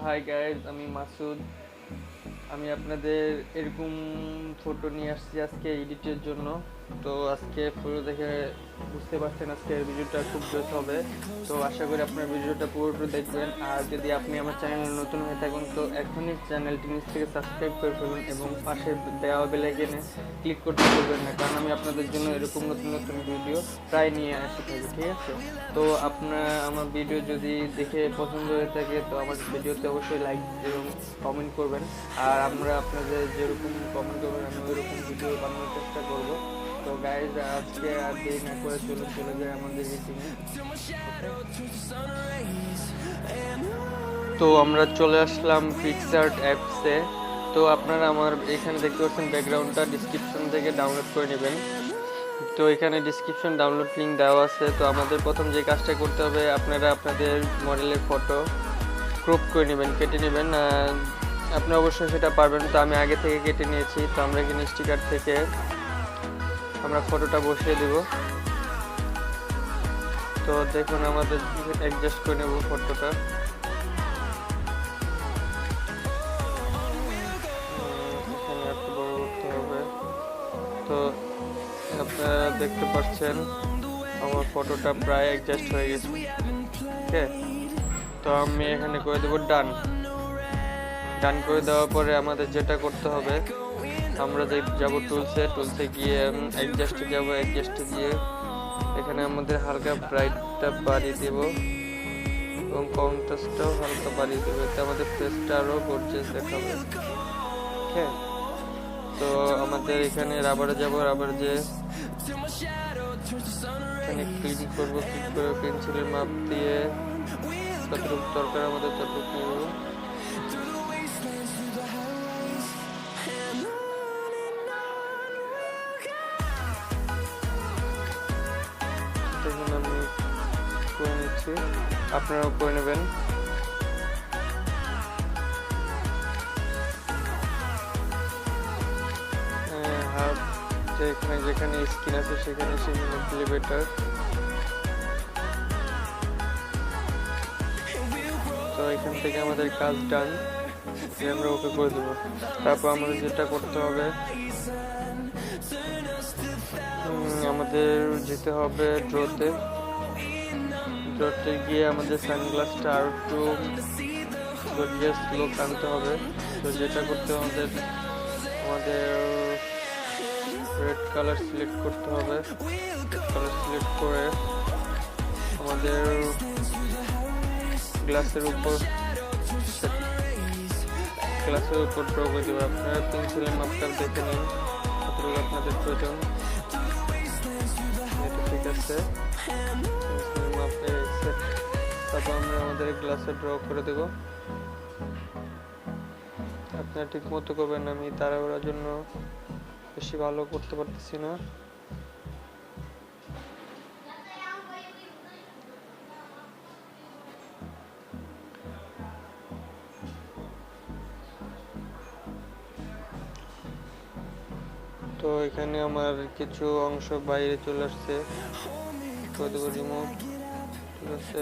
Hi guys, আমি মাসুদ। আমি আপনাদের এরকম ফটো নিয়ে আসছি আজকে এডিটের জন্য। তো আজকে ফটো দেখে বুঝতে পারছেন আজকের ভিডিওটা খুব জোস হবে। তো আশা করি আপনার ভিডিওটা পুরোটা দেখবেন। আর যদি আপনি আমার চ্যানেলে নতুন হয়ে থাকেন তো এখনই চ্যানেলটি নিচ থেকে সাবস্ক্রাইব করে ফেলুন এবং পাশে দেওয়া বেল আইকনে ক্লিক করতে ভুলবেন না, কারণ আমি আপনাদের জন্য এরকম নতুন নতুন ভিডিও প্রায় নিয়ে আসি থাকি, ঠিক আছে? তো আপনার আমার ভিডিও যদি দেখে পছন্দ হয়ে থাকে তো আমার ভিডিওতে অবশ্যই লাইক এবং কমেন্ট করবেন। আর আমরা আপনাদের যেরকম কমেন্ট করবেন আমি ওইরকম ভিডিও বানানোর চেষ্টা করব। তো গাইজ, আজকে আর দেরি না করে চলে যায় আমাদের এডিটিংয়ে। তো আমরা চলে আসলাম পিক্সার্ট অ্যাপসে। তো আপনারা আমার এখানে দেখতে পাচ্ছেন ব্যাকগ্রাউন্ডটা ডিসক্রিপশন থেকে ডাউনলোড করে নেবেন। তো এখানে ডিসক্রিপশন ডাউনলোড লিঙ্ক দেওয়া আছে। তো আমাদের প্রথম যে কাজটা করতে হবে, আপনারা আপনাদের মডেলের ফটো ক্রপ করে নেবেন, কেটে নেবেন। আপনি অবশ্যই সেটা পারবেন। তো আমি আগে থেকে কেটে নিয়েছি। তো আমরা এখানে স্টিকার থেকে আমরা ফটোটা বসিয়ে দেব। তো দেখুন আমাদের অ্যাডজাস্ট করে নেব ফটোটা। এখানে একটু বড় করতে হবে। তো আপনারা দেখতে পাচ্ছেন আমার ফটোটা প্রায় অ্যাডজাস্ট হয়ে গেছে। ওকে, তো আমি এখানে করে দেবো ডান। ডান করে দেওয়ার পরে আমাদের যেটা করতে হবে, আমরা যাব টুলসে গিয়ে অ্যাডজাস্টে যাব। অ্যাডজাস্টে গিয়ে এখানে আমাদের হালকা ব্রাইটটা বাড়িয়ে দেব এবং কন্ট্রাস্টটাও হালকা বাড়িয়ে দেবো, এতে আমাদের ফেসটা আরও গর্জিয়াস দেখাবে। ওকে, তো আমাদের এখানে রাবারে যাব। রাবার যে এখানে ক্লিন করবো, ক্লিক করে পেন্সিলের মাপ দিয়ে যতটুকু দরকার আমাদের ততটুকু নেব। দেখুন আমি করে নিচ্ছি, আপনারাও করে নেবেন। যেখানে স্ক্রিন আছে সেখানে বেটার। তো এখান থেকে আমাদের কাজ ডান, আমরা ওকে করে দেবো। তারপর আমাদের যেটা করতে হবে, আমাদের যেতে হবে ড্রতে গিয়ে আমাদের সানগ্লাসটা আর একটু গর্জিয়াস লুক আনতে হবে। তো যেটা করতে হবে, আমাদের রেড কালার সিলেক্ট করতে হবে। কালার সিলেক্ট করে আমাদের গ্লাসের উপর ড্র করে দেবো। আপনারা পেন্সিলের মাপটা দেখে নিন কতটুকু আপনাদের প্রয়োজন। এটা ঠিক আছে, পেন্সিলের মাপে সেট। তারপর আমরা আমাদের গ্লাসে ড্র করে দেব। আপনারা ঠিক মতো করবেন, আমি তাড়াহুড়ার জন্য বেশি ভালো করতে পারতেছি না। তো এখানে আমার কিছু অংশ বাইরে চলে আসছে, রিমুভ। ঠিক আছে,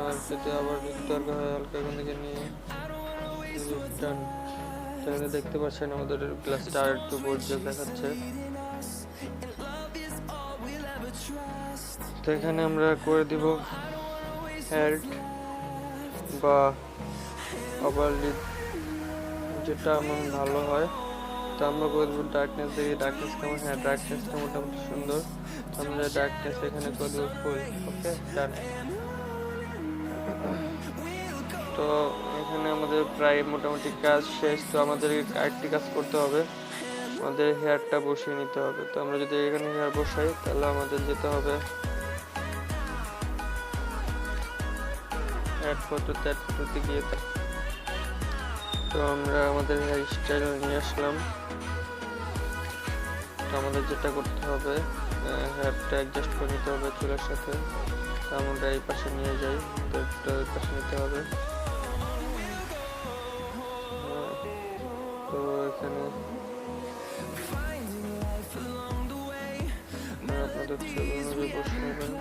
আর যদি আবার দরকার হয় হালকা এখান থেকে নিয়ে ডান। তাহলে দেখতে পাচ্ছেন আমাদের গ্লাসটা আর একটু গর্জিয়াস দেখাচ্ছে। তো এখানে আমরা করে দিব হেড বা ওভারলিড, যেটা আমার ভালো হয়। তো আমরা করে দেবো ডার্কনেস। দেখি ডার্কনেস কেমন। হ্যাঁ, ডার্কনেসটা মোটামুটি সুন্দর। আমরা ডার্কনেস এখানে করে দেবো ফুল। ওকে, ডান। তো এখানে আমাদের প্রায় মোটামুটি কাজ শেষ। তো আমাদের আরেকটি কাজ করতে হবে, আমাদের হেয়ারটা বসিয়ে নিতে হবে। তো আমরা যদি এখানে হেয়ার বসাই তাহলে আমাদের যেতে হবে অ্যাড ফটোতে গিয়ে। তো আমরা আমাদের হেয়ার স্টাইল নিয়ে আসলাম। তো আমাদের যেটা করতে হবে, হেয়ারটা অ্যাডজাস্ট করে নিতে হবে চুলের সাথে। তো আমরা এই পাশে নিয়ে যাই, তো ওই পাশে নিতে হবে। তো এখানে আপনাদের ছবি অনুযায়ী বসে নেবেন।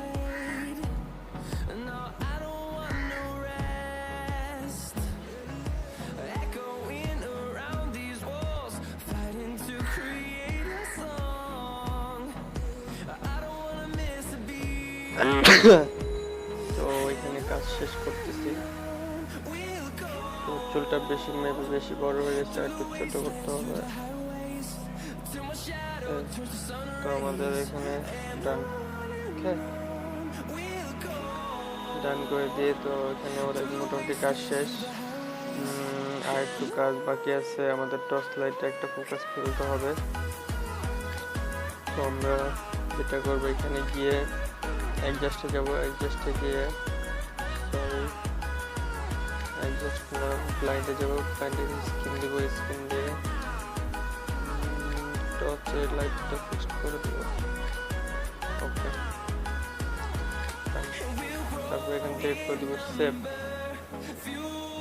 তো এখানে কাজ শেষ করতেছি। তো চুলটা বেশি বড় হয়ে গেছে, একটু ছোট করতে হবে। তো আমাদের এখানে ডান করে দিয়ে, তো এখানে আমাদের মোটামুটি কাজ শেষ। আর একটু কাজ বাকি আছে, আমাদের টর্চ লাইটে একটা ফোকাস ফেলতে হবে। তো আমরা যেটা করবো, এখানে গিয়ে অ্যাডজাস্টে যাবো, অ্যাডজাস্টে গিয়ে ক্লায়েন্টে যাবো, ক্লায়েন্টের স্ক্রিন দেবো, স্ক্রিন দিয়ে টর্চের লাইটটা ফিক্সড করে দেবো। ওকে, তারপর এখান থেকে করে দেবো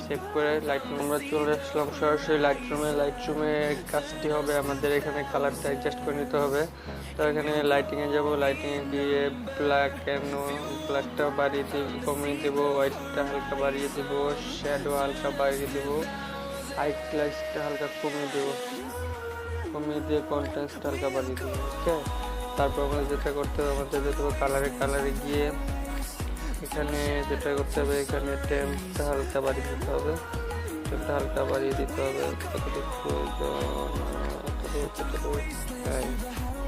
সেভ করে লাইটরুম আমরা চলে আসলাম সরাসরি লাইটরুমে কাজটি হবে আমাদের এখানে কালারটা অ্যাডজাস্ট করে নিতে হবে। তো এখানে লাইটিংয়ে যাব, লাইটিংয়ে গিয়ে ব্ল্যাকটা বাড়িয়ে কমিয়ে দেবো, হোয়াইটটা হালকা বাড়িয়ে দেবো, শ্যাডো হালকা বাড়িয়ে দেবো, হাইলাইটটা হালকা কমিয়ে দিয়ে কন্ট্রাস্টটা হালকা বাড়িয়ে দেবো। ওকে, তারপর আমরা যেটা করতে হবে, আমাদের যেতে হবে কালারে গিয়ে এখানে যেটা করতে হবে, এখানে টেম্পটা হালকা বাড়িয়ে দিতে হবে,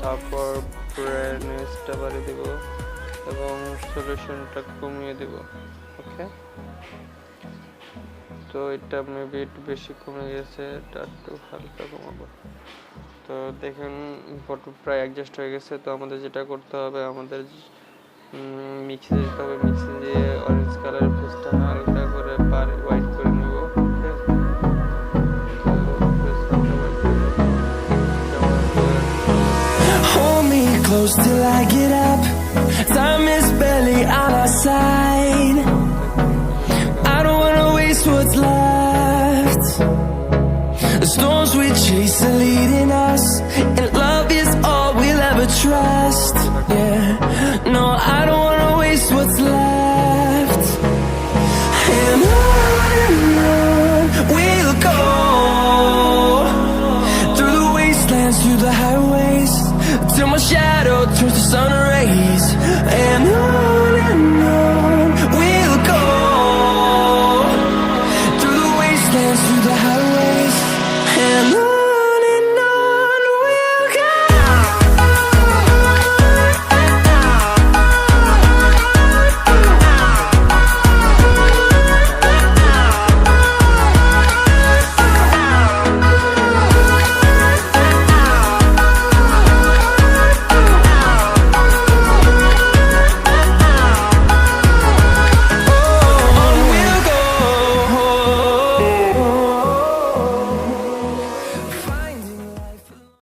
তারপর ব্রাইটনেসটা বাড়িয়ে দেব এবং সলিউশনটা কমিয়ে দেব। ওকে, তো এটা মেবি একটু বেশি কমে গেছে, এটা একটু হালকা কমাবো। তো দেখুন ফটো প্রায় অ্যাডজাস্ট হয়ে গেছে। তো আমাদের যেটা করতে হবে, আমাদের মিক্সে দিতে হবে, মিক্সে দিয়ে অরেঞ্জ কালারের ফেসটা হালকা করে হোয়াইট করে নেব। Hold me close till I get up. Time is barely on our side. I don't wanna waste what's left. The storms we chase are leading us, and love is all we'll ever trust. Yeah, no, I don't wanna waste what's left. And on we'll go, through the wastelands, through the highways, till my shadow